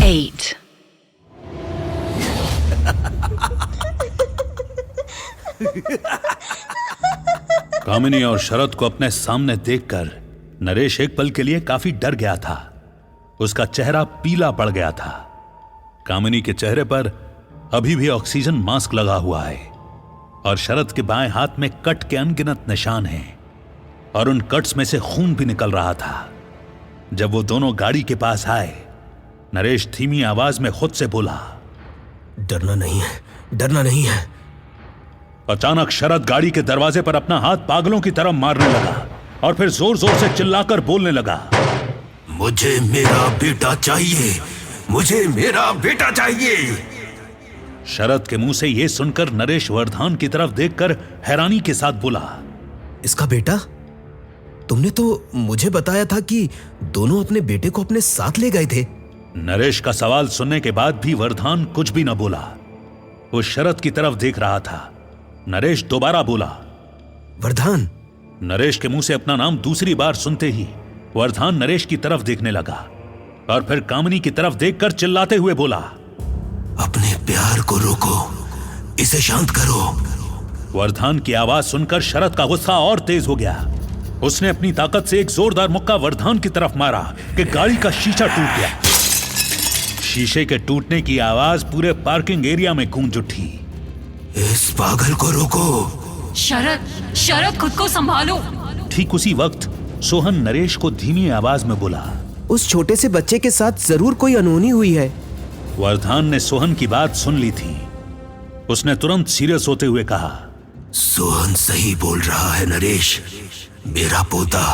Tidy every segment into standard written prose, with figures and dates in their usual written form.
8. कामिनी और शरद को अपने सामने देखकर नरेश एक पल के लिए काफी डर गया था। उसका चेहरा पीला पड़ गया था। कामिनी के चेहरे पर अभी भी ऑक्सीजन मास्क लगा हुआ है और शरद के बाएं हाथ में कट के अनगिनत निशान हैं और उन कट्स में से खून भी निकल रहा था। जब वो दोनों गाड़ी के पास आए, नरेश धीमी आवाज में खुद से बोला, डरना नहीं है, डरना नहीं है। अचानक शरद गाड़ी के दरवाजे पर अपना हाथ पागलों की तरह मारने लगा और फिर जोर जोर से चिल्लाकर बोलने लगा, मुझे मेरा बेटा चाहिए, मुझे मेरा बेटा चाहिए। शरद के मुंह से यह सुनकर नरेश वर्धान की तरफ देखकर हैरानी के साथ बोला, इसका बेटा? तुमने तो मुझे बताया था कि दोनों अपने बेटे को अपने साथ ले गए थे। नरेश का सवाल सुनने के बाद भी वर्धान कुछ भी न बोला। वो शरद की तरफ देख रहा था। नरेश दोबारा बोला, वर्धान। नरेश के मुंह से अपना नाम दूसरी बार सुनते ही वर्धान नरेश की तरफ देखने लगा और फिर कामिनी की तरफ देखकर चिल्लाते हुए बोला, अपने प्यार को रोको, इसे शांत करो। वर्धान की आवाज सुनकर शरद का गुस्सा और तेज हो गया। उसने अपनी ताकत से एक जोरदार मुक्का वर्धान की तरफ मारा कि गाड़ी का शीशा टूट गया। शीशे के टूटने की आवाज पूरे पार्किंग एरिया में गूंज उठी। इस पागल को रोको। शरद खुद को संभालो। ठीक उसी वक्त सोहन नरेश को धीमी आवाज में बोला, उस छोटे से बच्चे के साथ जरूर कोई अनहोनी हुई है। वर्धान ने सोहन की बात सुन ली थी। उसने तुरंत सीरियस होते हुए कहा, सोहन सही बोल रहा है नरेश, मेरा पोता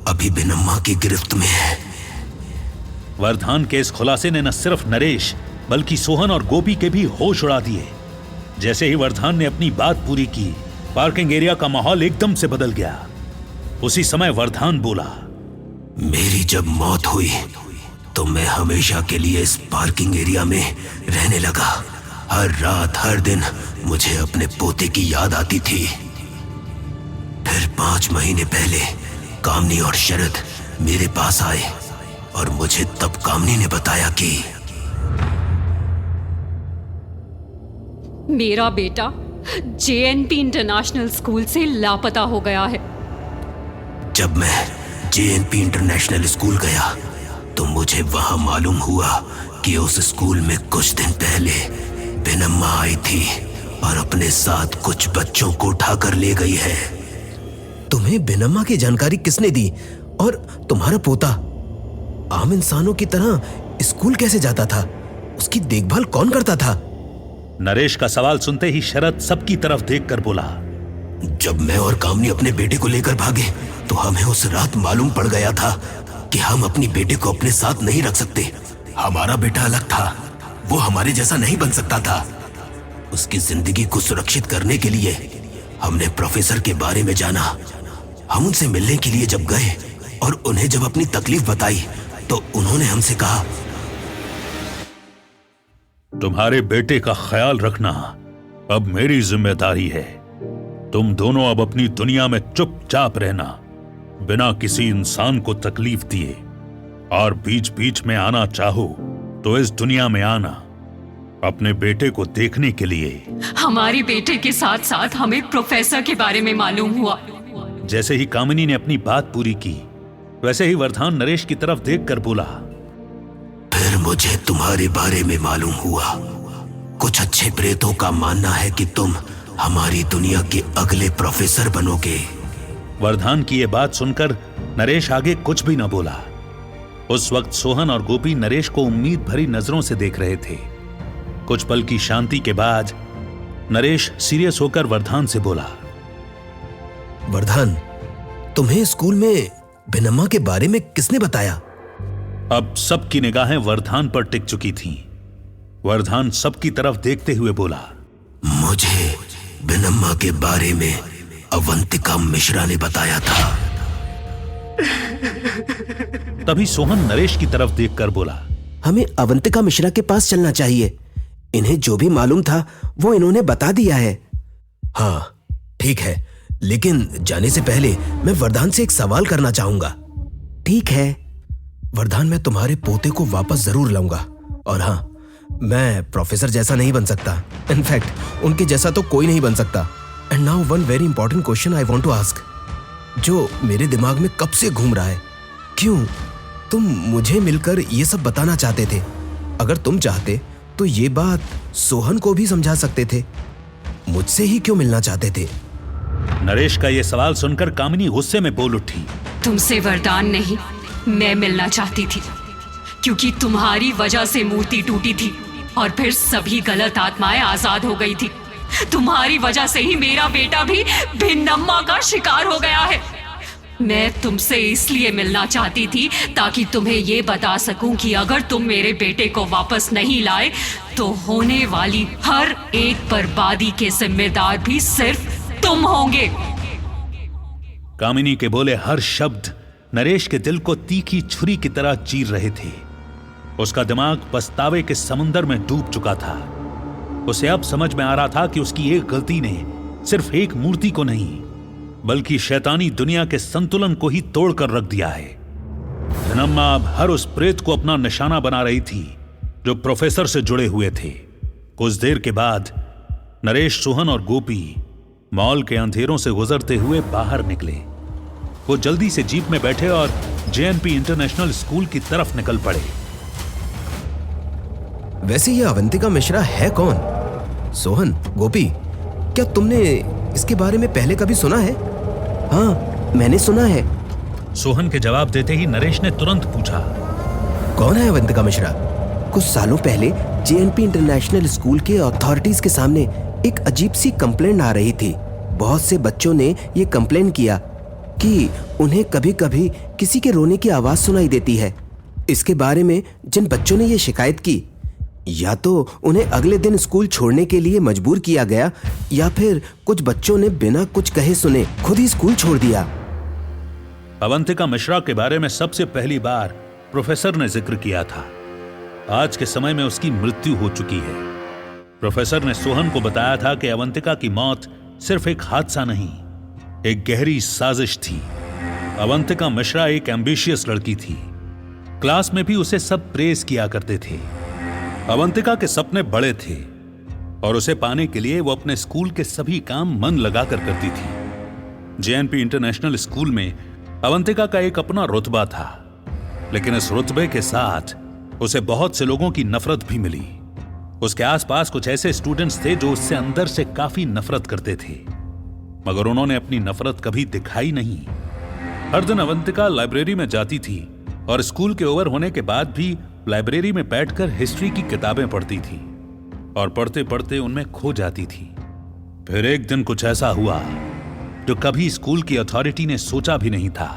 अभी बिनम्मा की गिरफ्त में है। वर्धान के इस खुलासे ने न सिर्फ नरेश बल्कि सोहन और गोपी के भी होश उड़ा दिए। जैसे ही वर्धान ने अपनी बात पूरी की, पार्किंग एरिया का माहौल एकदम से बदल गया। उसी समय वर्धान बोला, मेरी जब मौत हुई तो मैं हमेशा के लिए इस पार्किंग एरिया में रहने लगा। हर रात हर दिन मुझे अपने पोते की याद आती थी। फिर 5 महीने पहले कामनी और शरद मेरे पास आए और मुझे तब कामनी ने बताया कि मेरा बेटा JNP इंटरनेशनल स्कूल से लापता हो गया है। जब मैं JNP इंटरनेशनल स्कूल गया तो मुझे वहां मालूम हुआ कि उस स्कूल में कुछ दिन पहले बिनम्मा आई थी और अपने साथ कुछ बच्चों को उठाकर ले गई है। तुम्हें बिनम्मा की जानकारी किसने दी? और तुम्हारा पोता आम इंसानों की तरह स्कूल कैसे जाता था? उसकी देखभाल कौन करता था? नरेश का सवाल सुनते ही शरद सबकी तरफ देखकर बोला, जब मैं और कामनी अपने बेटे को लेकर भागे तो हमें उस रात मालूम पड़ गया था कि हम अपनी बेटे को अपने साथ नहीं रख सकते। हमारा बेटा अलग था, वो हमारे जैसा नहीं बन सकता था। उसकी जिंदगी को सुरक्षित करने के लिए हमने प्रोफेसर के बारे में जाना। हम उनसे मिलने के लिए जब गए और उन्हें जब अपनी तकलीफ बताई तो उन्होंने हमसे कहा, तुम्हारे बेटे का ख्याल रखना अब मेरी जिम्मेदारी है। तुम दोनों अब अपनी दुनिया में चुपचाप रहना, बिना किसी इंसान को तकलीफ दिए, और बीच बीच में आना चाहो तो इस दुनिया में आना अपने बेटे को देखने के लिए। हमारे बेटे के साथ साथ हमें प्रोफेसर के बारे में मालूम हुआ। जैसे ही कामिनी ने अपनी बात पूरी की, वैसे ही वर्धान नरेश की तरफ देखकर बोला, फिर मुझे तुम्हारे बारे में मालूम हुआ। कुछ अच्छे प्रेतों का मानना है कि तुम हमारी दुनिया के अगले प्रोफेसर बनोगे। वर्धान की यह बात सुनकर नरेश आगे कुछ भी न बोला। उस वक्त सोहन और गोपी नरेश को उम्मीद भरी नजरों से देख रहे थे। कुछ पल की शांति के बाद नरेश सीरियस होकर वर्धान से बोला, वर्धान, तुम्हें स्कूल में बिनम्मा के बारे में किसने बताया? अब सबकी निगाहें वर्धान पर टिक चुकी थीं। वर्धान सबकी तरफ देखते हुए बोला, मुझे बिनम्मा के बारे में अवंतिका मिश्रा ने बताया था। तभी सोहन नरेश की तरफ देखकर बोला, हमें अवंतिका मिश्रा के पास चलना चाहिए। इन्हें जो भी मालूम था वो इन्होंने बता दिया है। हाँ ठीक है, लेकिन जाने से पहले मैं वर्धान से एक सवाल करना चाहूंगा। ठीक है। वर्धान, मैं तुम्हारे पोते को वापस जरूर लाऊंगा, और हाँ, मैं प्रोफेसर जैसा नहीं बन सकता। इनफैक्ट उनके जैसा तो कोई नहीं बन सकता। And now one very important question I want to ask, जो मेरे दिमाग में कब से घूम रहा है। क्यों तुम मुझे मिलकर ये सब बताना चाहते थे? अगर तुम चाहते तो ये बात सोहन को भी समझा सकते थे, मुझसे ही क्यों मिलना चाहते थे? नरेश का यह सवाल सुनकर कामिनी गुस्से में बोल उठी। तुमसे वरदान नहीं, मैं मिलना चाहती थी, क्योंकि तुम्हारी वजह से मूर्ति टूटी थी और फिर सभी गलत आत्माएं आजाद हो गई थी। तुम्हारी वजह से ही मेरा बेटा भी भिन्नम्मा का शिकार हो गया है। मैं तुमसे इसलिए मिलना चाहती थी ताकि तुम्हें ये बता सकूं कि अगर तुम मेरे बेटे को वापस नहीं लाए तो होने वाली हर एक बर्बादी के जिम्मेदार भी सिर्फ तुम होंगे। कामिनी के बोले हर शब्द नरेश के दिल को तीखी छुरी की तरह चीर रहे थे। उसका दिमाग पछतावे के समुंदर में डूब चुका था। उसे अब समझ में आ रहा था कि उसकी एक गलती ने सिर्फ एक मूर्ति को नहीं बल्कि शैतानी दुनिया के संतुलन को ही तोड़कर रख दिया है। भिनम्मा अब हर उस प्रेत को अपना निशाना बना रही थी जो प्रोफेसर से जुड़े हुए थे। कुछ देर के बाद नरेश, सोहन और गोपी मॉल के अंधेरों से गुजरते हुए बाहर निकले। वो जल्दी से जीप में बैठे और जेएनपी इंटरनेशनल स्कूल की तरफ निकल पड़े। वैसे ये अवंतिका मिश्रा है कौन? सोहन, गोपी, क्या तुमने इसके बारे में पहले कभी सुना है? हाँ, मैंने सुना है। सोहन के जवाब देते ही नरेश ने तुरंत पूछा, कौन है अवंतिका मिश्रा? कुछ सालों पहले जेएनपी इंटरनेशनल स्कूल के अथॉरिटीज के सामने एक अजीब सी कंप्लेंट आ रही थी। बहुत से बच्चों ने ये कंप्लेंट किया कि उन्हें कभी कभी किसी के रोने की आवाज सुनाई देती है। इसके बारे में जिन बच्चों ने ये शिकायत की, या तो उन्हें अगले दिन स्कूल छोड़ने के लिए मजबूर किया गया या फिर कुछ बच्चों ने बिना कुछ कहे सुने खुद ही स्कूल छोड़ दिया। अवंतिका मिश्रा के बारे में सबसे पहली बार प्रोफेसर ने जिक्र किया था। आज के समय में उसकी मृत्यु हो चुकी है। प्रोफेसर ने सोहन को बताया था कि अवंतिका की मौत सिर्फ एक हादसा नहीं, एक गहरी साजिश थी। अवंतिका मिश्रा एक एम्बिशियस लड़की थी। क्लास में भी उसे सब प्रेज किया करते थे। अवंतिका के सपने बड़े थे और उसे पाने के लिए वो अपने स्कूल के सभी काम मन लगाकर करती थी। जेएनपी इंटरनेशनल स्कूल में अवंतिका का एक अपना रुतबा था, लेकिन इस रुतबे के साथ उसे बहुत से लोगों की नफरत भी मिली। उसके आसपास कुछ ऐसे स्टूडेंट्स थे जो उससे अंदर से काफी नफरत करते थे, मगर उन्होंने अपनी नफरत कभी दिखाई नहीं। हर दिन अवंतिका लाइब्रेरी में जाती थी और स्कूल के ओवर होने के बाद भी लाइब्रेरी में बैठकर हिस्ट्री की किताबें पढ़ती थी और पढ़ते पढ़ते उनमें खो जाती थी। फिर एक दिन कुछ ऐसा हुआ जो कभी स्कूल की अथॉरिटी ने सोचा भी नहीं था।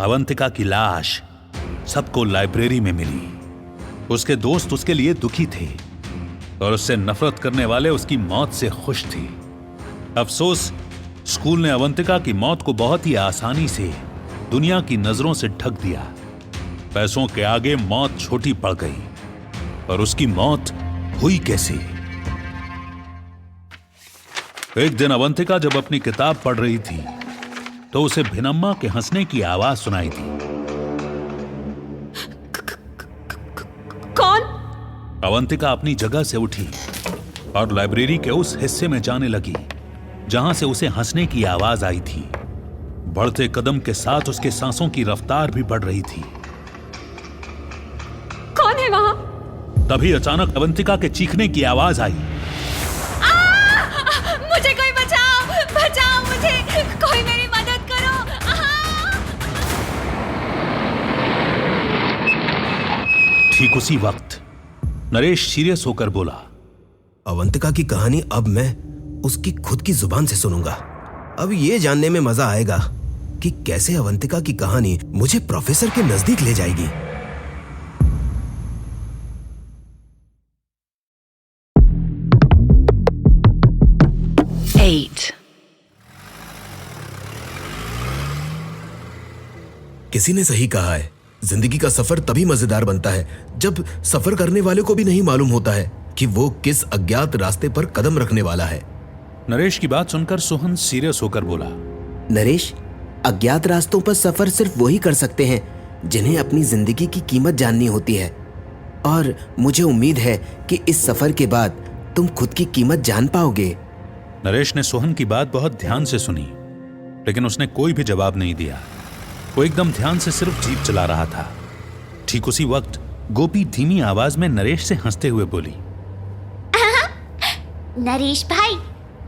अवंतिका की लाश सबको लाइब्रेरी में मिली। उसके दोस्त उसके लिए दुखी थे और उससे नफरत करने वाले उसकी मौत से खुश थे। अफसोस, स्कूल ने अवंतिका की मौत को बहुत ही आसानी से दुनिया की नजरों से ढक दिया। पैसों के आगे मौत छोटी पड़ गई। और उसकी मौत हुई कैसे? एक दिन अवंतिका जब अपनी किताब पढ़ रही थी तो उसे भिनम्मा के हंसने की आवाज सुनाई दी। कौन? अवंतिका अपनी जगह से उठी और लाइब्रेरी के उस हिस्से में जाने लगी जहां से उसे हंसने की आवाज आई थी। बढ़ते कदम के साथ उसके सांसों की रफ्तार भी बढ़ रही थी। कौन है वहां? तभी अचानक अवंतिका के चीखने की आवाज आई। मुझे कोई बचाओ, बचाओ मुझे, कोई मेरी मदद करो। ठीक उसी वक्त नरेश सीरियस होकर बोला, अवंतिका की कहानी अब मैं उसकी खुद की जुबान से सुनूंगा। अब ये जानने में मजा आएगा कि कैसे अवंतिका की कहानी मुझे प्रोफेसर के नजदीक ले जाएगी। किसी ने सही कहा है, जिंदगी का सफर तभी मजेदार बनता है जब सफर करने वाले को भी नहीं मालूम होता है कि वो किस अज्ञात रास्ते पर कदम रखने वाला है। नरेश की बात सुनकर सोहन सीरियस होकर बोला, नरेश, अज्ञात रास्तों पर सफर सिर्फ वही कर सकते हैं जिन्हें अपनी जिंदगी की कीमत जाननी होती है। और मुझे उम्मीद है कि इस सफर के बाद तुम खुद की कीमत जान पाओगे। नरेश ने सोहन की बात बहुत ध्यान से सुनी, लेकिन उसने कोई भी जवाब नहीं दिया। वो एकदम ध्यान से सिर्फ जीप चला रहा था। ठीक उसी वक्त गोपी धीमी आवाज में नरेश से हंसते हुए बोली, नरेश भाई,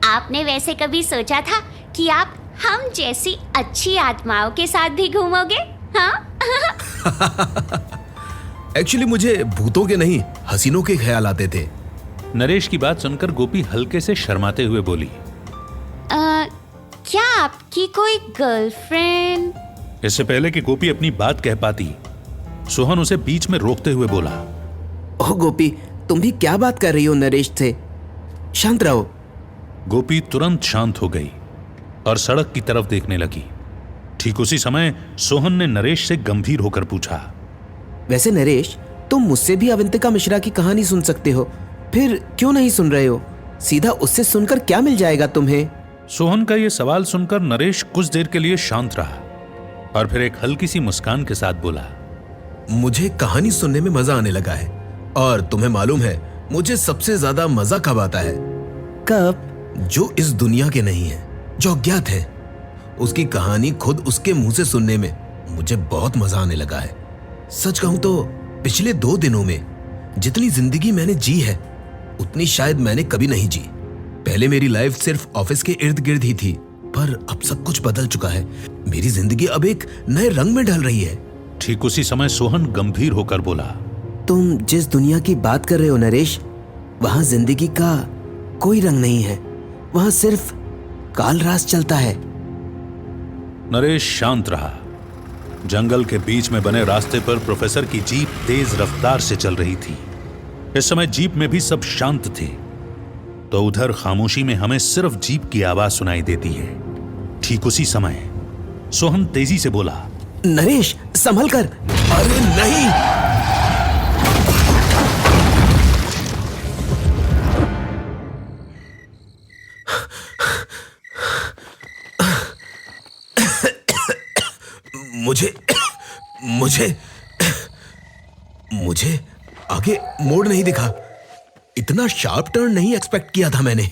आपने वैसे कभी सोचा था कि आप हम जैसी अच्छी आत्माओं के साथ भी घूमोगे? हाँ? एक्चुअली मुझे भूतों के नहीं, हसीनों के ख्याल आते थे। नरेश की बात सुनकर गोपी हल्के से शर्माते हुए बोली, क्या आपकी कोई गर्लफ्रेंड? इससे पहले कि गोपी अपनी बात कह पाती, सोहन उसे बीच में रोकते हुए बोला, ओह गोपी, तुम भी क्या बात कर रही हो नरेश से? शांत रहो। गोपी तुरंत शांत हो गई और सड़क की तरफ देखने लगी। ठीक उसी समय सोहन ने नरेश से गंभीर होकर पूछा, वैसे नरेश, तुम मुझसे भी अवंतिका मिश्रा की कहानी सुन सकते हो, फिर क्यों नहीं सुन रहे हो? सीधा उससे सुनकर क्या मिल जाएगा तुम्हें? सोहन का यह सवाल सुनकर नरेश कुछ देर के लिए शांत रहा और फिर एक हल्की सी मुस्कान के साथ बोला, मुझे कहानी सुनने में मजा आने लगा है। और तुम्हें मालूम है मुझे सबसे ज्यादा मजा कब आता है? कब? जो इस दुनिया के नहीं है, जो अज्ञात है, उसकी कहानी खुद उसके मुंह से सुनने में मुझे बहुत मजा आने लगा है। सच कहूं तो पिछले 2 दिनों में जितनी जिंदगी मैंने जी है उतनी शायद मैंने कभी नहीं जी। पहले मेरी लाइफ सिर्फ ऑफिस के इर्द गिर्द ही थी, पर अब सब कुछ बदल चुका है। मेरी जिंदगी अब एक नए रंग में ढल रही है। ठीक उसी समय सोहन गंभीर होकर बोला, तुम जिस दुनिया की बात कर रहे हो नरेश, वहां जिंदगी का कोई रंग नहीं है, वहां सिर्फ काल रास चलता है। नरेश शांत रहा। जंगल के बीच में बने रास्ते पर प्रोफेसर की जीप तेज रफ्तार से चल रही थी। इस समय जीप में भी सब शांत थे, तो उधर खामोशी में हमें सिर्फ जीप की आवाज सुनाई देती है। ठीक उसी समय सोहन तेजी से बोला, नरेश, संभल कर। अरे नहीं! मुझे आगे मोड़ नहीं दिखा। इतना शार्प टर्न नहीं एक्सपेक्ट किया था मैंने।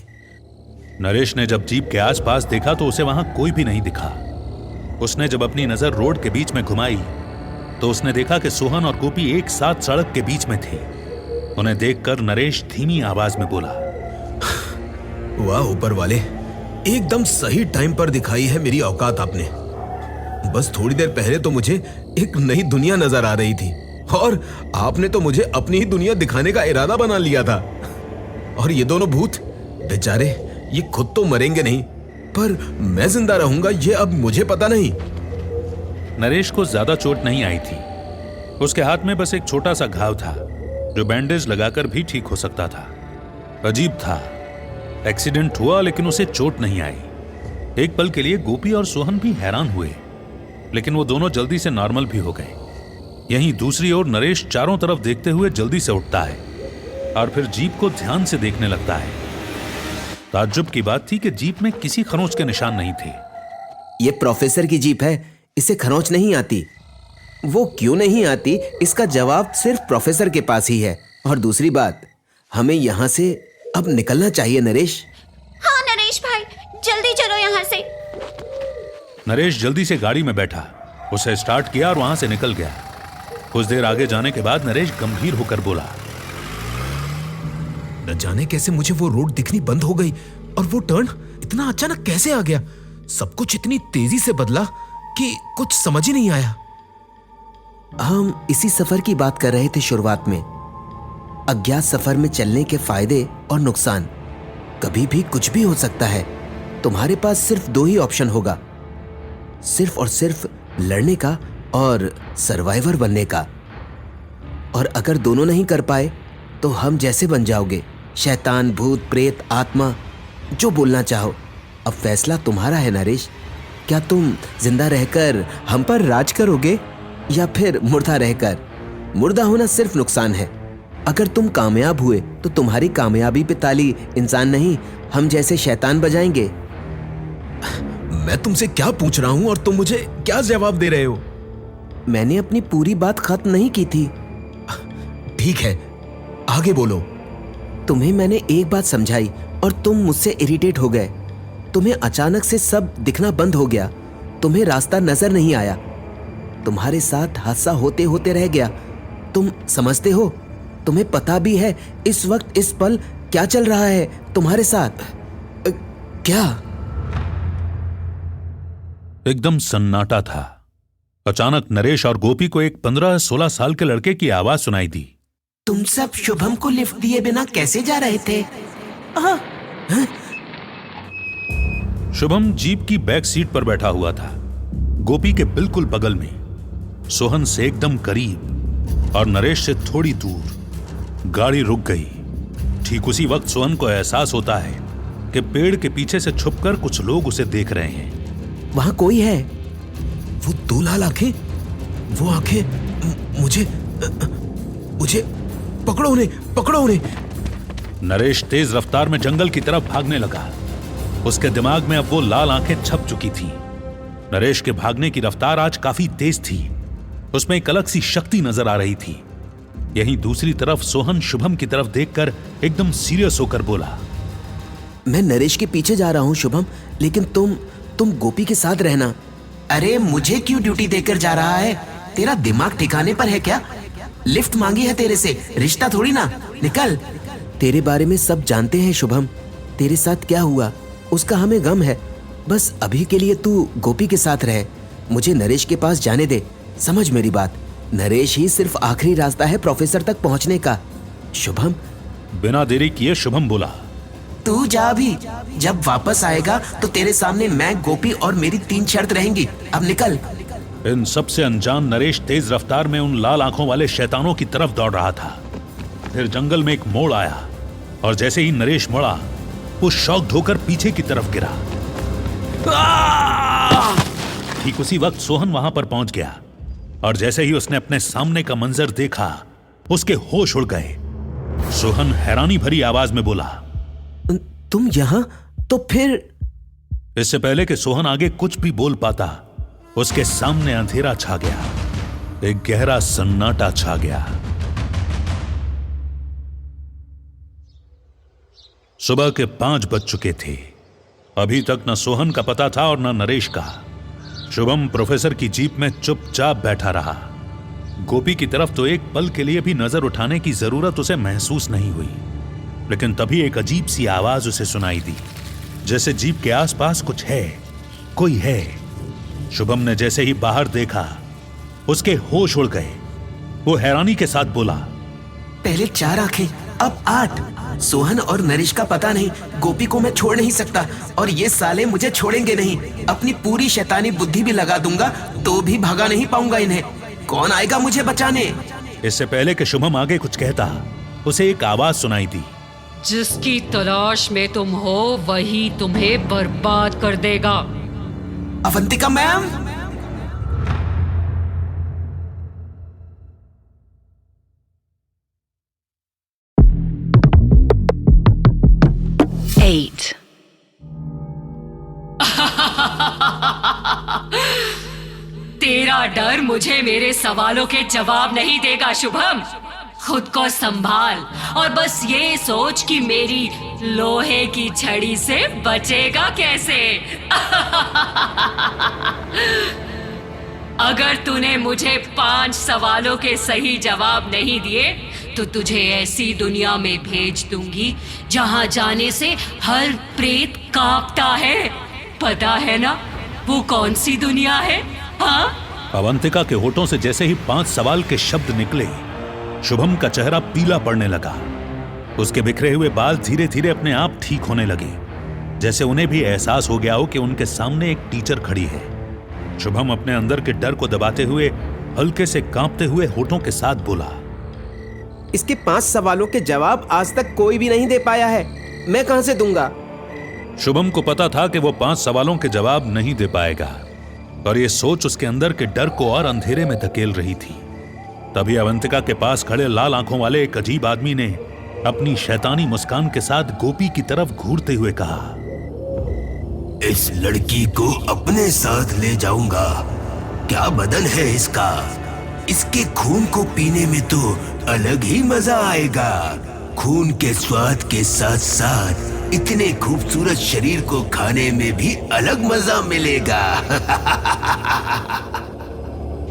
नरेश ने जब जीप के आसपास देखा तो उसे वहां कोई भी नहीं दिखा। उसने जब अपनी नजर रोड के बीच में घुमाई तो उसने देखा कि सोहन और गोपी एक साथ सड़क के बीच में थे। उन्हें देखकर नरेश धीमी आवाज में बोला, वाह ऊपर वाले, एकदम सही टाइम पर दिखाई है मेरी औकात आपने। बस थोड़ी देर पहले तो मुझे एक नई दुनिया नजर आ रही थी और आपने तो मुझे अपनी ही दुनिया दिखाने का इरादा बना लिया था। और ये दोनों भूत बेचारे, ये खुद तो मरेंगे नहीं, पर मैं जिंदा रहूंगा ये अब मुझे पता नहीं। नरेश को ज्यादा चोट नहीं आई थी। उसके हाथ में बस एक छोटा सा घाव था जो बैंडेज लगाकर भी ठीक हो सकता था। अजीब था, एक्सीडेंट हुआ लेकिन उसे चोट नहीं आई। एक पल के लिए गोपी और सोहन भी हैरान हुए, लेकिन वो दोनों जल्दी से नॉर्मल भी हो गए। यहीं दूसरी ओर नरेश चारों तरफ देखते हुए जल्दी से उठता है और फिर जीप को ध्यान से देखने लगता है। ताज्जुब की बात थी कि जीप में किसी खरोंच के निशान नहीं थे। ये प्रोफेसर की जीप है, इसे खरोंच नहीं आती। वो क्यों नहीं आती, इसका जवाब सिर्फ प्रोफेसर के पास ही है। और दूसरी बात, हमें यहाँ से अब निकलना चाहिए नरेश। हाँ नरेश भाई, जल्दी चलो यहाँ से। नरेश जल्दी से गाड़ी में बैठा, उसे स्टार्ट किया और वहां से निकल गया। कुछ देर आगे जाने के बाद नरेश गंभीर होकर बोला, न जाने कैसे मुझे वो रोड दिखनी बंद हो गई और वो टर्न इतना अचानक कैसे आ गया। सब कुछ इतनी तेजी से बदला कि कुछ समझ ही नहीं आया। हम इसी सफर की बात कर रहे थे शुरुआत में, अज्ञात सफर में चलने के फायदे और नुकसान। कभी भी कुछ भी हो सकता है। तुम्हारे पास सिर्फ 2 ही ऑप्शन होगा, सिर्फ और सिर्फ लड़ने का और सर्वाइवर बनने का। और अगर दोनों नहीं कर पाए तो हम जैसे बन जाओगे, शैतान, भूत, प्रेत, आत्मा, जो बोलना चाहो। अब फैसला तुम्हारा है नरेश। क्या तुम जिंदा रहकर हम पर राज करोगे या फिर मुर्दा रहकर? मुर्दा होना सिर्फ नुकसान है। अगर तुम कामयाब हुए तो तुम्हारी कामयाबी पे ताली इंसान नहीं, हम जैसे शैतान बजाएंगे। मैं तुमसे क्या पूछ रहा हूं और तुम मुझे क्या जवाब दे रहे हो? मैंने अपनी पूरी बात खत्म नहीं की थी। ठीक है, आगे बोलो। तुम्हें मैंने एक बात समझाई और तुम मुझसे इरिटेट हो गए। तुम्हें अचानक से सब दिखना बंद हो गया। तुम्हें रास्ता नजर नहीं आया। तुम्हारे साथ हादसा होते होते रह गया। तुम समझते हो? तुम्हें पता भी है इस वक्त इस पल क्या चल रहा है तुम्हारे साथ? क्या? एकदम सन्नाटा था। अचानक नरेश और गोपी को एक 15-16 साल के लड़के की आवाज सुनाई दी। तुम सब शुभम को लिफ्ट दिए बिना कैसे जा रहे थे? शुभम जीप की बैक सीट पर बैठा हुआ था, गोपी के बिल्कुल बगल में, सोहन से एकदम करीब और नरेश से थोड़ी दूर। गाड़ी रुक गई। ठीक उसी वक्त सोहन को एहसास होता है कि पेड़ के पीछे से छुपकर कुछ लोग उसे देख रहे हैं। वहां कोई है। वो 2 लाल आंखें, वो आंखें मुझे पकड़ो उन्हें। नरेश तेज रफ्तार में जंगल की तरफ भागने लगा। उसके दिमाग में अब वो लाल आंखें छप चुकी थी। नरेश के भागने की रफ्तार आज काफी तेज थी। उसमें एक अलग सी शक्ति नजर आ रही थी। यहीं दूसरी तरफ सोहन शुभम की तरफ देखकर एकदम सीरियस होकर बोला, मैं नरेश के पीछे जा रहा हूँ शुभम, लेकिन तुम गोपी के साथ रहना। अरे मुझे क्यों ड्यूटी देकर जा रहा है? तेरा दिमाग ठिकाने पर है क्या? लिफ्ट मांगी है तेरे से, रिश्ता थोड़ी ना। निकल। तेरे बारे में सब जानते हैं शुभम। तेरे साथ क्या हुआ उसका हमें गम है। बस अभी के लिए तू गोपी के साथ रहे। मुझे नरेश के पास जाने दे। समझ मेरी बात। नरेश ही सिर्फ आखिरी रास्ता है प्रोफेसर तक पहुंचने का। शुभम। बिना देरी किए शुभम बोला, तू जा भी। जब वापस आएगा तो तेरे सामने मैं, गोपी और मेरी 3 शर्त रहेंगी। अब निकल। इन सबसे अनजान नरेश तेज रफ्तार में उन लाल आंखों वाले शैतानों की तरफ दौड़ रहा था। फिर जंगल में एक मोड़ आया और जैसे ही नरेश मुड़ा, वो शॉक होकर पीछे की तरफ गिरा। ठीक उसी वक्त सोहन वहां पर पहुंच गया और जैसे ही उसने अपने सामने का मंजर देखा, उसके होश उड़ गए। सोहन हैरानी भरी आवाज में बोला, तुम यहां? तो फिर? इससे पहले कि सोहन आगे कुछ भी बोल पाता, उसके सामने अंधेरा छा गया। एक गहरा सन्नाटा छा गया। सुबह के 5 बज चुके थे। अभी तक न सोहन का पता था और न नरेश का। शुभम प्रोफेसर की जीप में चुपचाप बैठा रहा। गोपी की तरफ तो एक पल के लिए भी नजर उठाने की जरूरत उसे महसूस नहीं हुई। लेकिन तभी एक अजीब सी आवाज उसे सुनाई दी, जैसे जीप के आसपास कुछ है, कोई है। शुभम ने जैसे ही बाहर देखा, उसके होश उड़ गए। वो हैरानी के साथ बोला, पहले 4 आंखें, अब 8। सोहन और नरेश का पता नहीं। गोपी को मैं छोड़ नहीं सकता और ये साले मुझे छोड़ेंगे नहीं। अपनी पूरी शैतानी बुद्धि भी लगा दूंगा तो भी भगा नहीं पाऊंगा इन्हें। कौन आएगा मुझे बचाने? इससे पहले कि शुभम आगे कुछ कहता, उसे एक आवाज सुनाई दी, जिसकी तलाश में तुम हो वही तुम्हें बर्बाद कर देगा। अवंतिका मैम। तेरा डर मुझे मेरे सवालों के जवाब नहीं देगा शुभम। खुद को संभाल और बस ये सोच कि मेरी लोहे की छड़ी से बचेगा कैसे। अगर तूने मुझे 5 सवालों के सही जवाब नहीं दिए तो तुझे ऐसी दुनिया में भेज दूंगी जहां जाने से हर प्रेत कांपता है। पता है ना वो कौन सी दुनिया है? हाँ? अवंतिका के होठों से जैसे ही 5 सवाल के शब्द निकले, शुभम का चेहरा पीला पड़ने लगा। उसके बिखरे हुए बाल धीरे धीरे अपने आप ठीक होने लगे, जैसे उन्हें भी एहसास हो गया हो कि उनके सामने एक टीचर खड़ी है। शुभम अपने अंदर के डर को दबाते हुए हल्के से कांपते हुए होठों के साथ बोला, इसके 5 सवालों के जवाब आज तक कोई भी नहीं दे पाया है। मैं कहां से दूंगा? शुभम को पता था कि वो 5 सवालों के जवाब नहीं दे पाएगा और ये सोच उसके अंदर के डर को और अंधेरे में धकेल रही थी। तभी अवंतिका के पास खड़े लाल आंखों वाले एक अजीब आदमी ने अपनी शैतानी मुस्कान के साथ गोपी की तरफ घूरते हुए कहा, इस लड़की को अपने साथ ले जाऊंगा। क्या बदन है इसका, इसके खून को पीने में तो अलग ही मजा आएगा। खून के स्वाद के साथ साथ इतने खूबसूरत शरीर को खाने में भी अलग मजा मिलेगा।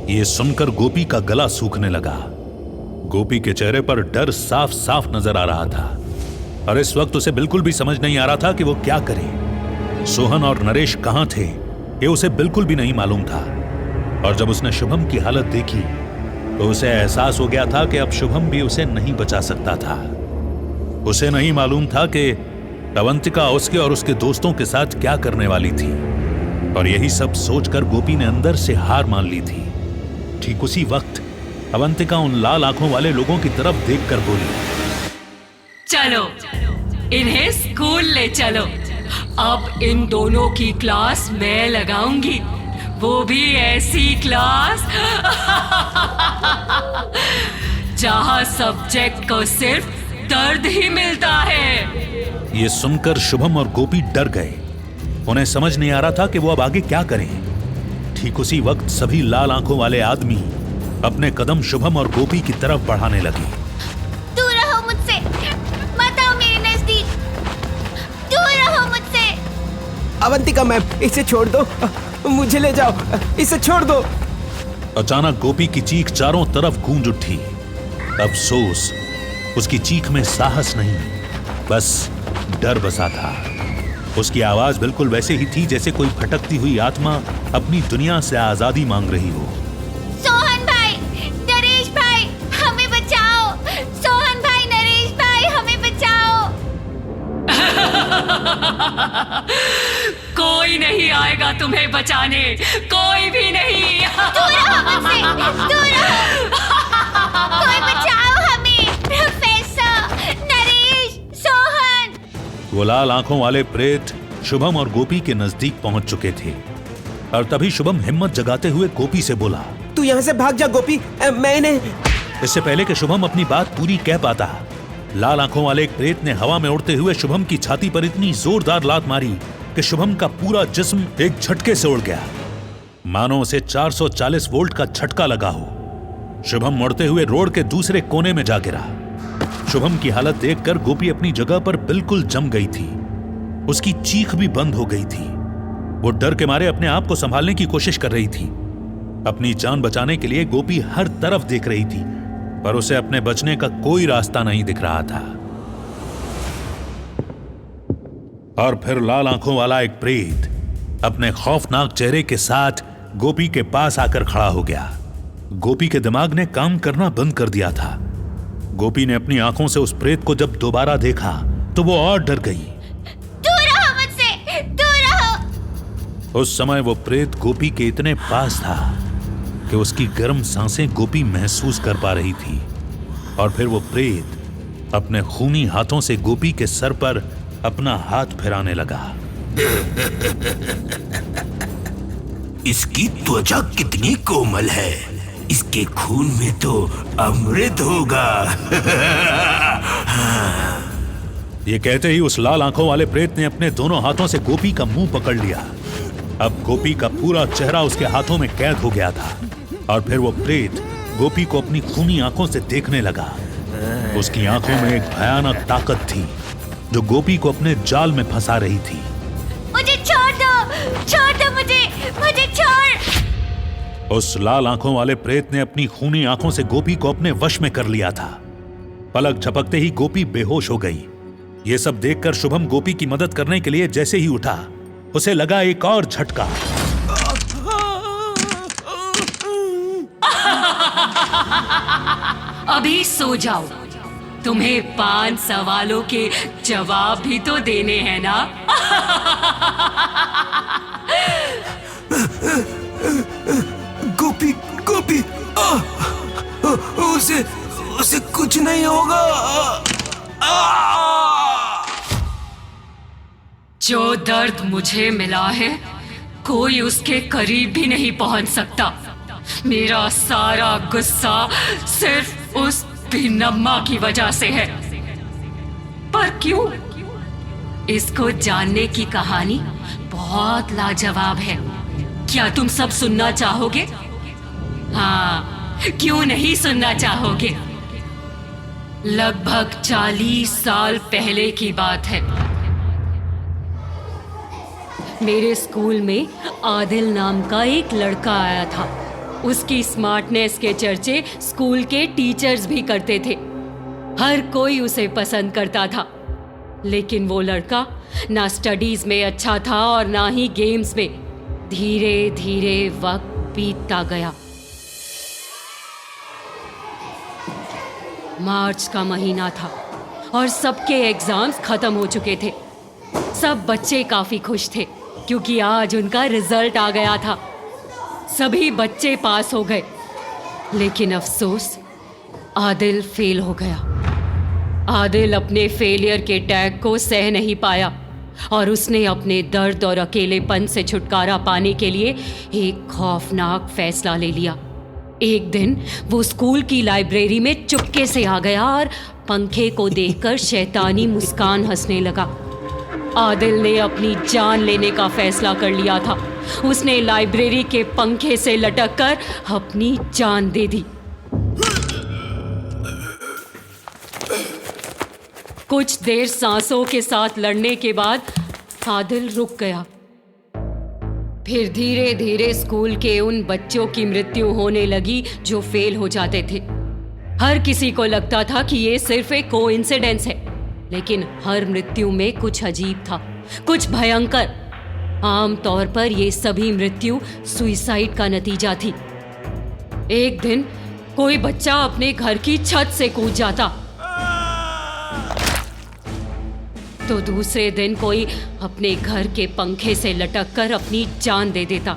ये सुनकर गोपी का गला सूखने लगा। गोपी के चेहरे पर डर साफ साफ नजर आ रहा था और इस वक्त उसे बिल्कुल भी समझ नहीं आ रहा था कि वो क्या करे। सोहन और नरेश कहां थे ये उसे बिल्कुल भी नहीं मालूम था। और जब उसने शुभम की हालत देखी तो उसे एहसास हो गया था कि अब शुभम भी उसे नहीं बचा सकता था। उसे नहीं मालूम था कि अवंतिका उसके और उसके दोस्तों के साथ क्या करने वाली थी। और यही सब सोचकर गोपी ने अंदर से हार मान ली थी। ठीक उसी वक्त अवंतिका उन लाल आंखों वाले लोगों की तरफ देखकर बोली, चलो इन्हें स्कूल ले चलो। अब इन दोनों की क्लास मैं लगाऊंगी, वो भी ऐसी क्लास जहां सब्जेक्ट को सिर्फ दर्द ही मिलता है। ये सुनकर शुभम और गोपी डर गए। उन्हें समझ नहीं आ रहा था कि वो अब आगे क्या करें। ठीक उसी वक्त सभी लाल आंखों वाले आदमी अपने कदम शुभम और गोपी की तरफ बढ़ाने लगे। दूर रहो मुझसे, मत आओ मेरे नजदीक, दूर रहो मुझसे। अवंतिका मैम, इसे छोड़ दो, मुझे ले जाओ, इसे छोड़ दो। अचानक गोपी की चीख चारों तरफ गूंज उठी। अफसोस, उसकी चीख में साहस नहीं, बस डर बसा था। उसकी आवाज बिल्कुल वैसे ही थी जैसे कोई भटकती हुई आत्मा अपनी दुनिया से आजादी मांग रही हो। सोहन भाई, नरेश भाई, हमें बचाओ। सोहन भाई, नरेश भाई, हमें बचाओ। कोई नहीं आएगा तुम्हें बचाने, कोई भी नहीं। दूर रहो मुझसे, दूर रहो। कोई बचाओ हमें। प्रोफेसर, नरेश, सोहन। वो लाल आंखों वाले प्रेत शुभम और गोपी के नजदीक पहुंच चुके थे और तभी शुभम हिम्मत जगाते हुए गोपी से बोला, तू यहाँ से भाग जा गोपी, मैंने। इससे पहले कि शुभम अपनी बात पूरी कह पाता, लाल आंखों वाले एक प्रेत ने हवा में उड़ते हुए शुभम की छाती पर इतनी जोरदार लात मारी कि शुभम का पूरा जिस्म एक झटके से उड़ गया, मानो उसे 440 वोल्ट का झटका लगा हो। शुभम मुड़ते हुए रोड के दूसरे कोने में जा गिरा। शुभम की हालत देखकर गोपी अपनी जगह पर बिल्कुल जम गई थी। उसकी चीख भी बंद हो गई थी। वो डर के मारे अपने आप को संभालने की कोशिश कर रही थी। अपनी जान बचाने के लिए गोपी हर तरफ देख रही थी, पर उसे अपने बचने का कोई रास्ता नहीं दिख रहा था। और फिर लाल आंखों वाला एक प्रेत अपने खौफनाक चेहरे के साथ गोपी के पास आकर खड़ा हो गया। गोपी के दिमाग ने काम करना बंद कर दिया था। गोपी ने अपनी आंखों से उस प्रेत को जब दोबारा देखा तो वो और डर गई। दूर रहो मुझसे, दूर रहो। उस समय वो प्रेत गोपी के इतने पास था कि उसकी गर्म सांसें गोपी महसूस कर पा रही थी। और फिर वो प्रेत अपने खूनी हाथों से गोपी के सर पर अपना हाथ फिराने लगा। इसकी त्वचा कितनी कोमल है, इसके खून में तो अमृत होगा। ये कहते ही उस लाल आंखों वाले प्रेत ने अपने दोनों हाथों से गोपी का मुंह पकड़ लिया। अब गोपी का पूरा चेहरा उसके हाथों में कैद हो गया था। और फिर वो प्रेत गोपी को अपनी खूनी आंखों से देखने लगा। उसकी आंखों में एक भयानक ताकत थी जो गोपी को अपने जाल में फंसा रही थी। मुझे छोड़ दो मुझे छोड़। उस लाल आंखों वाले प्रेत ने अपनी खूनी आंखों से गोपी को अपने वश में कर लिया था। पलक झपकते ही गोपी बेहोश हो गई। ये सब देखकर शुभम गोपी की मदद करने के लिए जैसे ही उठा, उसे लगा एक और झटका। अभी सो जाओ, तुम्हें 5 सवालों के जवाब भी तो देने हैं ना। गोपी गोपी, उसे कुछ नहीं होगा। जो दर्द मुझे मिला है कोई उसके करीब भी नहीं पहुंच सकता। मेरा सारा गुस्सा सिर्फ उस भिन्नम्मा की वजह से है। पर क्यों? इसको जानने की कहानी बहुत लाजवाब है। क्या तुम सब सुनना चाहोगे? हाँ, क्यों नहीं सुनना चाहोगे? लगभग 40 साल पहले की बात है। मेरे स्कूल में आदिल नाम का एक लड़का आया था। उसकी स्मार्टनेस के चर्चे स्कूल के टीचर्स भी करते थे। हर कोई उसे पसंद करता था। लेकिन वो लड़का ना स्टडीज में अच्छा था और ना ही गेम्स में। धीरे धीरे वक्त बीतता गया। मार्च का महीना था और सबके एग्जाम्स खत्म हो चुके थे। सब बच्चे काफी खुश थे क्योंकि आज उनका रिजल्ट आ गया था। सभी बच्चे पास हो गए, लेकिन अफसोस, आदिल फेल हो गया। आदिल अपने फेलियर के टैग को सह नहीं पाया और उसने अपने दर्द और अकेलेपन से छुटकारा पाने के लिए एक खौफनाक फैसला ले लिया। एक दिन वो स्कूल की लाइब्रेरी में चुपके से आ गया और पंखे को देखकर शैतानी मुस्कान हंसने लगा। आदिल ने अपनी जान लेने का फैसला कर लिया था। उसने लाइब्रेरी के पंखे से लटककर अपनी जान दे दी। कुछ देर सांसों के साथ लड़ने के बाद आदिल रुक गया। फिर धीरे धीरे स्कूल के उन बच्चों की मृत्यु होने लगी जो फेल हो जाते थे। हर किसी को लगता था कि ये सिर्फ एक कोइंसिडेंस है, लेकिन हर मृत्यु में कुछ अजीब था, कुछ भयंकर। आम तौर पर ये सभी मृत्यु सुसाइड का नतीजा थी। एक दिन कोई बच्चा अपने घर की छत से कूद जाता, तो दूसरे दिन कोई अपने घर के पंखे से लटककर अपनी जान दे देता।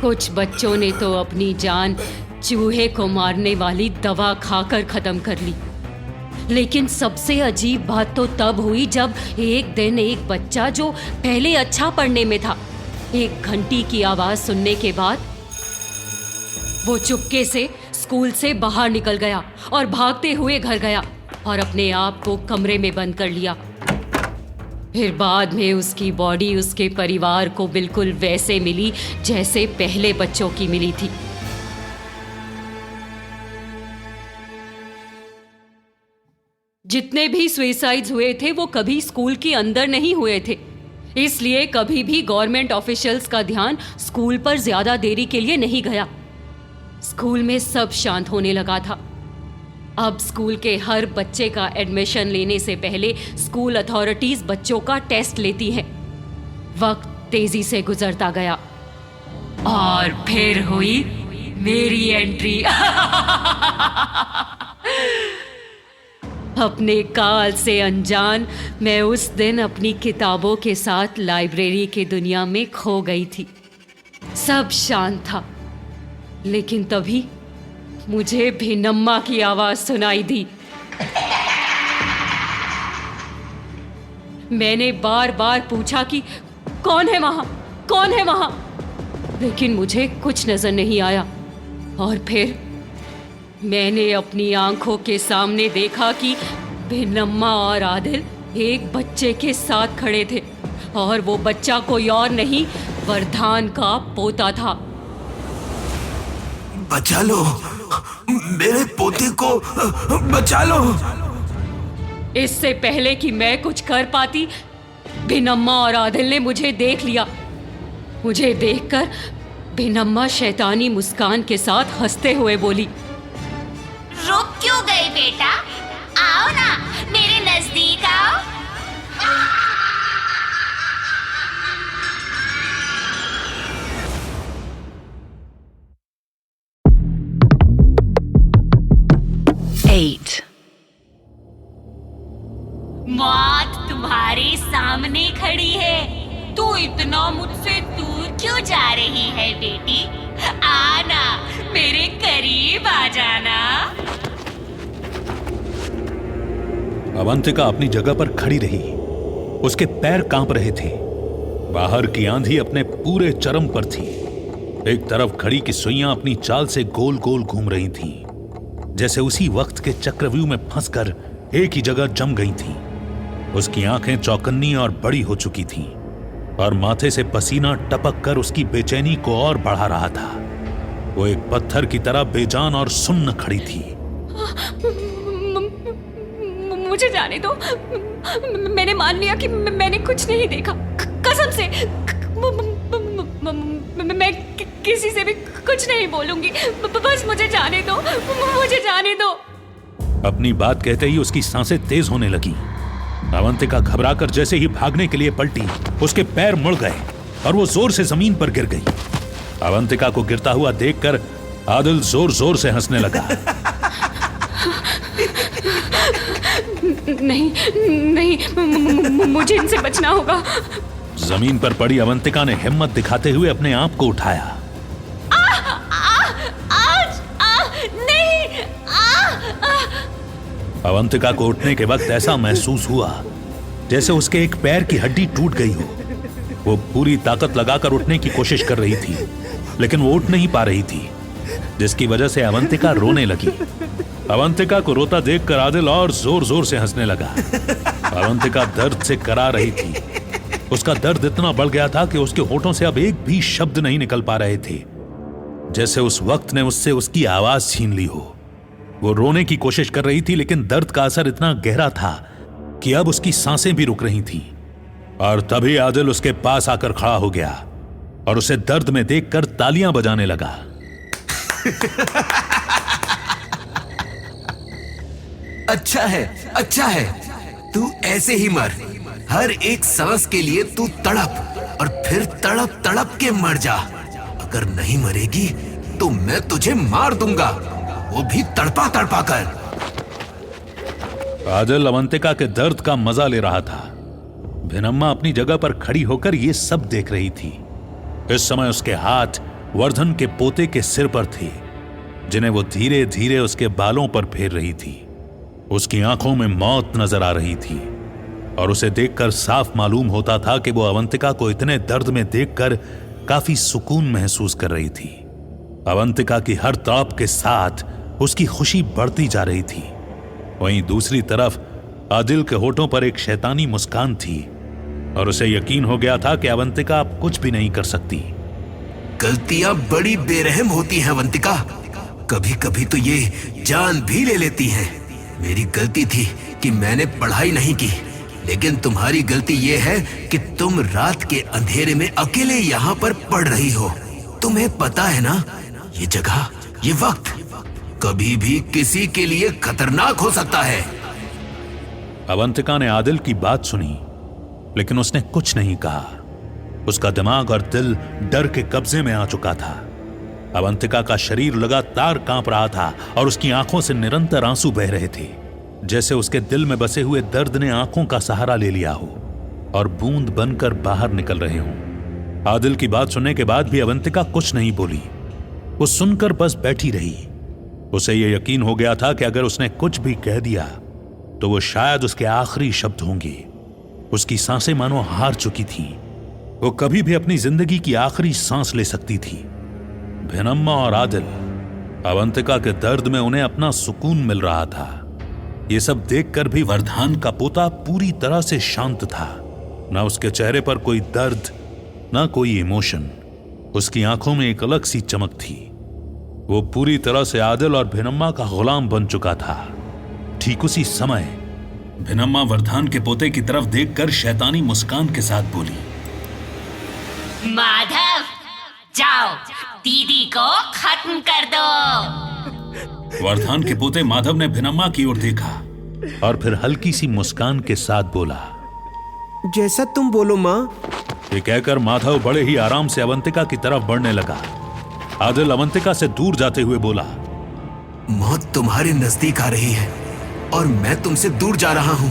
कुछ बच्चों ने तो अपनी जान चूहे को मारने वाली दवा खाकर खत्म कर ली। लेकिन सबसे अजीब बात तो तब हुई जब एक दिन एक बच्चा जो पहले अच्छा पढ़ने में था, एक घंटी की आवाज सुनने के बाद वो चुपके से स्कूल से बाहर निकल गया और भागते हुए घर गया और अपने आप को कमरे में बंद कर लिया। फिर बाद में उसकी बॉडी उसके परिवार को बिल्कुल वैसे मिली जैसे पहले बच्चों की मिली थी। जितने भी सुसाइड्स हुए थे वो कभी स्कूल के अंदर नहीं हुए थे, इसलिए कभी भी गवर्नमेंट ऑफिशियल्स का ध्यान स्कूल पर ज्यादा देरी के लिए नहीं गया। स्कूल में सब शांत होने लगा था। अब स्कूल के हर बच्चे का एडमिशन लेने से पहले स्कूल अथॉरिटीज बच्चों का टेस्ट लेती हैं। वक्त तेजी से गुजरता गया और फिर हुई मेरी एंट्री। अपने काल से अनजान मैं उस दिन अपनी किताबों के साथ लाइब्रेरी की दुनिया में खो गई थी। सब शांत था, लेकिन तभी मुझे भिनम्मा की आवाज सुनाई दी। मैंने बार बार पूछा कि कौन है वहां, कौन है वहां, लेकिन मुझे कुछ नजर नहीं आया। और फिर मैंने अपनी आंखों के सामने देखा कि भिनम्मा और आदिल एक बच्चे के साथ खड़े थे और वो बच्चा कोई और नहीं, वरदान का पोता था। बचा लो, मेरे पोते को बचा लो। इससे पहले कि मैं कुछ कर पाती, भिनम्मा और आदिल ने मुझे देख लिया। मुझे देखकर भिनम्मा शैतानी मुस्कान के साथ हंसते हुए बोली, रुक क्यों गए बेटा? आओ ना, मेरे नजदीक आओ। मौत तुम्हारे सामने खड़ी है। तू इतना मुझसे दूर क्यों जा रही है बेटी? आना, मेरे करीब आ जाना। अवंतिका अपनी जगह पर खड़ी रही। उसके पैर कांप रहे थे। बाहर की आंधी अपने पूरे चरम पर थी। एक तरफ घड़ी की सुइयां अपनी चाल से गोल गोल घूम रही थीं, जैसे उसी वक्त के चक्रव्यूह में फंसकर एक ही जगह जम गई थीं। उसकी आंखें चौकन्नी और बड़ी हो चुकी थीं और माथे से पसीना टपक कर उसकी बेचैनी को और बढ़ा रहा था। वो एक पत्थर की तरह बेजान और सुन्न खड़ी थी। मुझे जाने दो। मैंने मान लिया कि मैंने कुछ नहीं देखा। कसम से मैं किसी से भी कुछ नहीं बोलूंगी। बस मुझे जाने दो, मुझे जाने दो। अपनी बात कहते ही उसकी सांसें तेज होने लगी। अवंतिका घबराकर जैसे ही भागने के लिए पलटी, उसके पैर मुड़ गए और वो जोर से जमीन पर गिर गई। अवंतिका को गिरता हुआ देखकर आदिल जोर जोर से हंसने लगा। नहीं, मुझे इनसे बचना होगा। जमीन पर पड़ी अवंतिका ने हिम्मत दिखाते हुए अपने आप को उठाया। अवंतिका को उठने के वक्त ऐसा महसूस हुआ जैसे उसके एक पैर की हड्डी टूट गई हो। वो पूरी ताकत लगाकर उठने की कोशिश कर रही थी, लेकिन वो उठ नहीं पा रही थी, जिसकी वजह से अवंतिका रोने लगी। अवंतिका को रोता देखकर आदिल और जोर जोर से हंसने लगा। अवंतिका दर्द से करा रही थी। उसका दर्द इतना बढ़ गया था कि उसके होठों से अब एक भी शब्द नहीं निकल पा रहे थे, जैसे उस वक्त ने उससे उसकी आवाज छीन ली हो। वो रोने की कोशिश कर रही थी, लेकिन दर्द का असर इतना गहरा था कि अब उसकी सांसें भी रुक रही थीं। और तभी आदिल उसके पास आकर खड़ा हो गया और उसे दर्द में देखकर तालियां बजाने लगा। अच्छा है, तू ऐसे ही मर। हर एक सांस के लिए तू तड़प और फिर तड़प तड़प के मर जा। अगर नहीं मरेगी तो मैं तुझे मार दूंगा, वो भी तड़पा तड़पा कर। आदिल अवंतिका के दर्द का मजा ले रहा था। भिनम्मा अपनी जगह पर खड़ी होकर ये सब देख रही थी। इस समय उसके हाथ वर्धन के पोते के सिर पर थे, जिन्हें वो धीरे धीरे उसके बालों पर फेर रही थी। उसकी आंखों में मौत नजर आ रही थी और उसे देखकर साफ मालूम होता था कि वो अवंतिका को इतने दर्द में देखकर काफी सुकून महसूस कर रही थी। अवंतिका की हर तड़प के साथ उसकी खुशी बढ़ती जा रही थी। वहीं दूसरी तरफ आदिल के होठों पर एक शैतानी मुस्कान थी और उसे यकीन हो गया था कि अवंतिका अब कुछ भी नहीं कर सकती। गलतियां बड़ी बेरहम होती हैं अवंतिका, कभी कभी तो ये जान भी ले लेती हैं। मेरी गलती थी कि मैंने पढ़ाई नहीं की, लेकिन तुम्हारी गलती ये है कि तुम रात के अंधेरे में अकेले यहाँ पर पढ़ रही हो। तुम्हें पता है ना, ये जगह, ये वक्त कभी भी किसी के लिए खतरनाक हो सकता है। अवंतिका ने आदिल की बात सुनी, लेकिन उसने कुछ नहीं कहा। उसका दिमाग और दिल डर के कब्जे में आ चुका था। अवंतिका का शरीर लगातार कांप रहा था और उसकी आंखों से निरंतर आंसू बह रहे थे, जैसे उसके दिल में बसे हुए दर्द ने आंखों का सहारा ले लिया हो और बूंद बनकर बाहर निकल रहे हों। आदिल की बात सुनने के बाद भी अवंतिका कुछ नहीं बोली। वो सुनकर बस बैठी रही। उसे यह यकीन हो गया था कि अगर उसने कुछ भी कह दिया तो वो शायद उसके आखिरी शब्द होंगे। उसकी सांसें मानो हार चुकी थीं। वो कभी भी अपनी जिंदगी की आखिरी सांस ले सकती थी। भिनम्मा और आदिल, अवंतिका के दर्द में उन्हें अपना सुकून मिल रहा था। ये सब देखकर भी वर्धान का पोता पूरी तरह से शांत था। ना उसके चेहरे पर कोई दर्द, ना कोई इमोशन। उसकी आंखों में एक अलग सी चमक थी। वो पूरी तरह से आदिल और भिनम्मा का गुलाम बन चुका था। ठीक उसी समय भिनम्मा वर्धान के पोते की तरफ देखकर शैतानी मुस्कान के साथ बोली, माधव, जाओ दीदी को खत्म कर दो। वर्धान के पोते माधव ने भिनम्मा की ओर देखा और फिर हल्की सी मुस्कान के साथ बोला, जैसा तुम बोलो माँ। ये कहकर माधव बड़े ही आराम से अवंतिका की तरफ बढ़ने लगा। आदिल अवंतिका से दूर जाते हुए बोला, मौत तुम्हारे नजदीक आ रही है और मैं तुमसे दूर जा रहा हूं।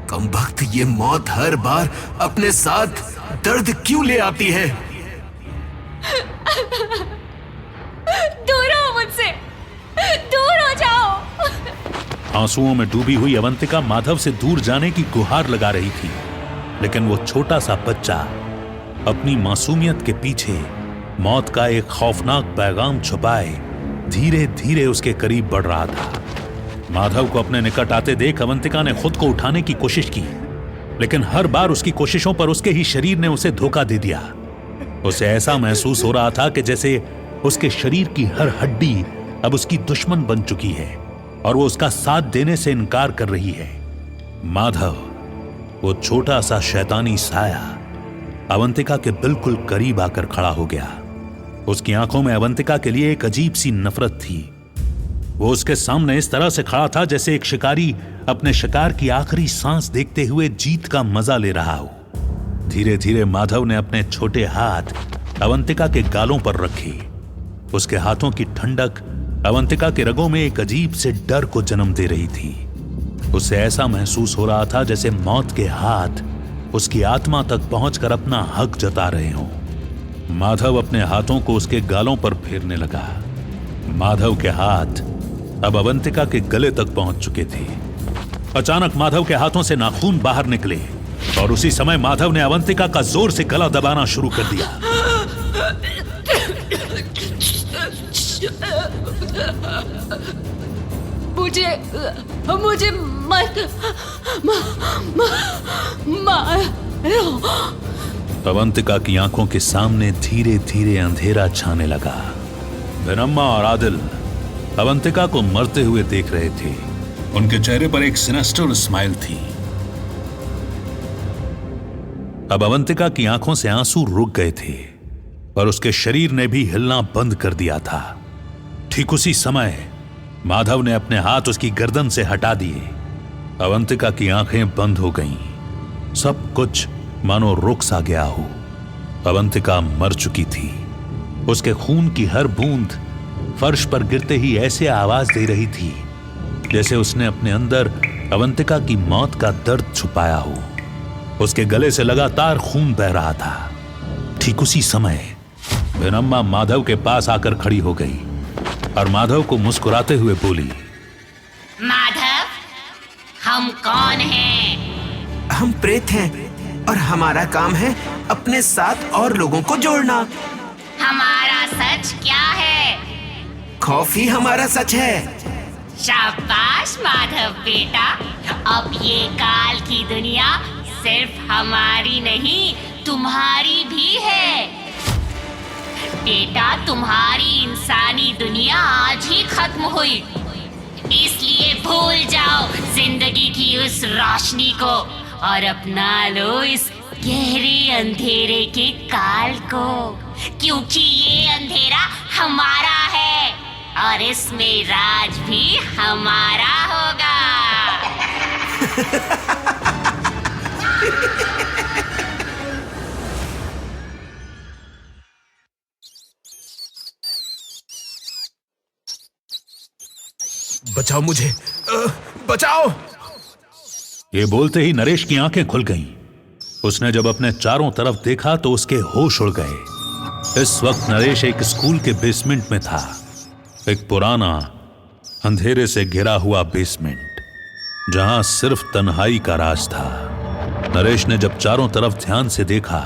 कमबख्त, ये मौत हर बार अपने साथ दर्द क्यों ले आती है? दूर हो मुझसे, दूर हो जाओ। आंसुओं में डूबी हुई अवंतिका माधव से दूर जाने की गुहार लगा रही थी, लेकिन वो छोटा सा बच्चा अपनी मासूमियत के पीछे मौत का एक खौफनाक पैगाम छुपाए धीरे धीरे उसके करीब बढ़ रहा था। माधव को अपने निकट आते देख अवंतिका ने खुद को उठाने की कोशिश की, लेकिन हर बार उसकी कोशिशों पर उसके ही शरीर ने उसे धोखा दे दिया। उसे ऐसा महसूस हो रहा था कि जैसे उसके शरीर की हर हड्डी अब उसकी दुश्मन बन चुकी है और वो उसका साथ देने से इनकार कर रही है। माधव, वो छोटा सा शैतानी साया अवंतिका के बिल्कुल करीब आकर खड़ा हो गया। उसकी आंखों में अवंतिका के लिए एक अजीब सी नफरत थी। वो उसके सामने इस तरह से खड़ा था जैसे एक शिकारी अपने शिकार की आखिरी सांस देखते हुए जीत का मजा ले रहा हो। धीरे धीरे माधव ने अपने छोटे हाथ अवंतिका के गालों पर रखे। उसके हाथों की ठंडक अवंतिका के रगों में एक अजीब से डर को जन्म दे रही थी। उसे ऐसा महसूस हो रहा था जैसे मौत के हाथ उसकी आत्मा तक पहुंचकर अपना हक जता रहे हों। माधव अपने हाथों को उसके गालों पर फेरने लगा। माधव के हाथ अब अवंतिका के गले तक पहुंच चुके थे। अचानक माधव के हाथों से नाखून बाहर निकले और उसी समय माधव ने अवंतिका का जोर से गला दबाना शुरू कर दिया। मुझे मत मारो। अवंतिका की आंखों के सामने धीरे धीरे अंधेरा छाने लगा। विनम्मा और आदिल अवंतिका को मरते हुए देख रहे थे। उनके चेहरे पर एक सिनेस्टर स्माइल थी। अब अवंतिका की आंखों से आंसू रुक गए थे और उसके शरीर ने भी हिलना बंद कर दिया था। ठीक उसी समय माधव ने अपने हाथ उसकी गर्दन से हटा दिए। अवंतिका की आंखें बंद हो गईं। सब कुछ मानो रुक सा गया हो। अवंतिका मर चुकी थी। उसके खून की हर बूंद फर्श पर गिरते ही ऐसे आवाज दे रही थी जैसे उसने अपने अंदर अवंतिका की मौत का दर्द छुपाया हो। उसके गले से लगातार खून बह रहा था। ठीक उसी समय विनम्मा माधव के पास आकर खड़ी हो गई और माधव को मुस्कुराते हुए बोली, माधव, हम कौन हैं? हम प्रेत हैं और हमारा काम है अपने साथ और लोगों को जोड़ना। हमारा सच क्या है? खौफ ही हमारा सच है। शाबाश माधव बेटा, अब ये काल की दुनिया सिर्फ हमारी नहीं तुम्हारी भी है। बेटा, तुम्हारी इंसानी दुनिया आज ही खत्म हुई, इसलिए भूल जाओ जिंदगी की उस रोशनी को और अपना लो इस गहरे अंधेरे के काल को, क्योंकि ये अंधेरा हमारा है और इसमें राज भी हमारा होगा। बचाओ मुझे, बचाओ। ये बोलते ही नरेश की आंखें खुल गईं। उसने जब अपने चारों तरफ देखा तो उसके होश उड़ गए। इस वक्त नरेश एक स्कूल के बेसमेंट में था। एक पुराना अंधेरे से घिरा हुआ बेसमेंट जहां सिर्फ तन्हाई का राज था। नरेश ने जब चारों तरफ ध्यान से देखा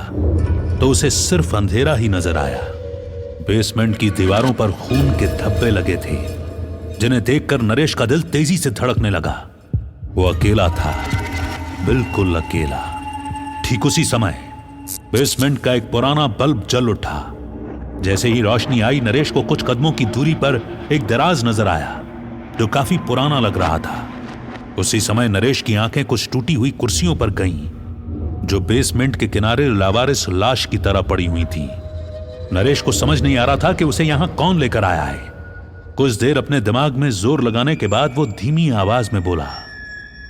तो उसे सिर्फ अंधेरा ही नजर आया। बेसमेंट की दीवारों पर खून के धब्बे लगे थे जिन्हें देखकर नरेश का दिल तेजी से धड़कने लगा। वो अकेला था, बिल्कुल अकेला। ठीक उसी समय बेसमेंट का एक पुराना बल्ब जल उठा। जैसे ही रोशनी आई, नरेश को कुछ कदमों की दूरी पर एक दराज नजर आया जो काफी पुराना लग रहा था। उसी समय नरेश की आंखें कुछ टूटी हुई कुर्सियों पर गईं जो बेसमेंट के किनारे लावारिस लाश की तरह पड़ी हुई थी। नरेश को समझ नहीं आ रहा था कि उसे यहां कौन लेकर आया है। कुछ देर अपने दिमाग में जोर लगाने के बाद वो धीमी आवाज में बोला,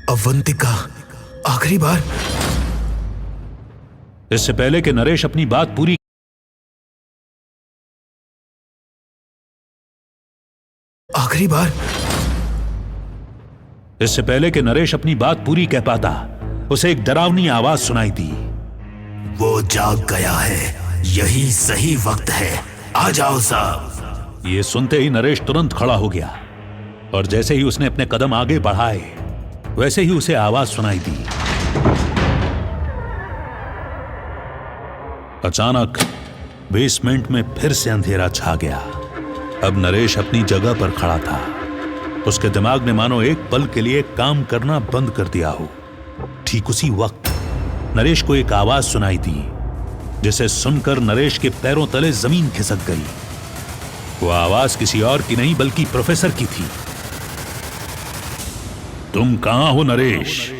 अवंतिका, आखिरी बार। इससे पहले कि नरेश अपनी बात पूरी आखिरी बार इससे पहले कि नरेश अपनी बात पूरी कह पाता, उसे एक डरावनी आवाज सुनाई दी। वो जाग गया है, यही सही वक्त है, आ जाओ साहब। ये सुनते ही नरेश तुरंत खड़ा हो गया और जैसे ही उसने अपने कदम आगे बढ़ाए वैसे ही उसे आवाज सुनाई दी। अचानक बेसमेंट में फिर से अंधेरा छा गया। अब नरेश अपनी जगह पर खड़ा था। उसके दिमाग ने मानो एक पल के लिए काम करना बंद कर दिया हो। ठीक उसी वक्त नरेश को एक आवाज सुनाई दी जिसे सुनकर नरेश के पैरों तले जमीन खिसक गई। वो आवाज किसी और की नहीं बल्कि प्रोफेसर की थी। तुम कहां हो नरेश?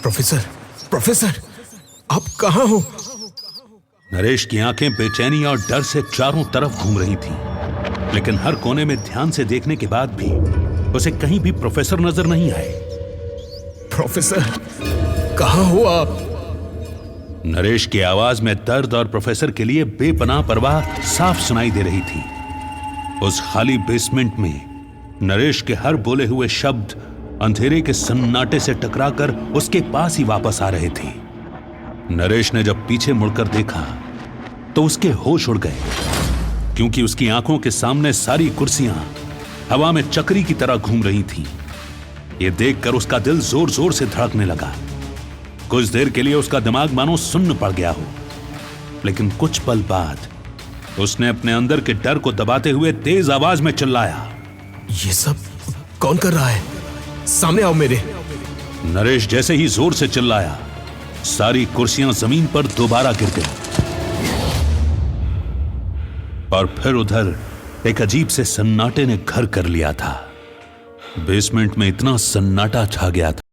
प्रोफेसर, प्रोफेसर, आप कहां हो? नरेश की आंखें बेचैनी और डर से चारों तरफ घूम रही थीं, लेकिन हर कोने में ध्यान से देखने के बाद भी उसे कहीं भी प्रोफेसर नजर नहीं आए। प्रोफेसर, कहां हो आप? नरेश की आवाज में दर्द और प्रोफेसर के लिए बेपनाह परवाह साफ सुनाई दे रही थी। उस खाली बेसमेंट में नरेश के हर बोले हुए शब्द अंधेरे के सन्नाटे से टकराकर उसके पास ही वापस आ रहे थे। नरेश ने जब पीछे मुड़कर देखा तो उसके होश उड़ गए, क्योंकि उसकी आंखों के सामने सारी कुर्सियां हवा में चक्री की तरह घूम रही थीं। यह देखकर उसका दिल जोर जोर से धड़कने लगा। कुछ देर के लिए उसका दिमाग मानो सुन्न पड़ गया हो, लेकिन कुछ पल बाद उसने अपने अंदर के डर को दबाते हुए तेज आवाज में चिल्लाया, ये सब कौन कर रहा है? सामने आओ मेरे। नरेश जैसे ही जोर से चिल्लाया, सारी कुर्सियां जमीन पर दोबारा गिर गईं। और फिर उधर एक अजीब से सन्नाटे ने घर कर लिया था। बेसमेंट में इतना सन्नाटा छा गया था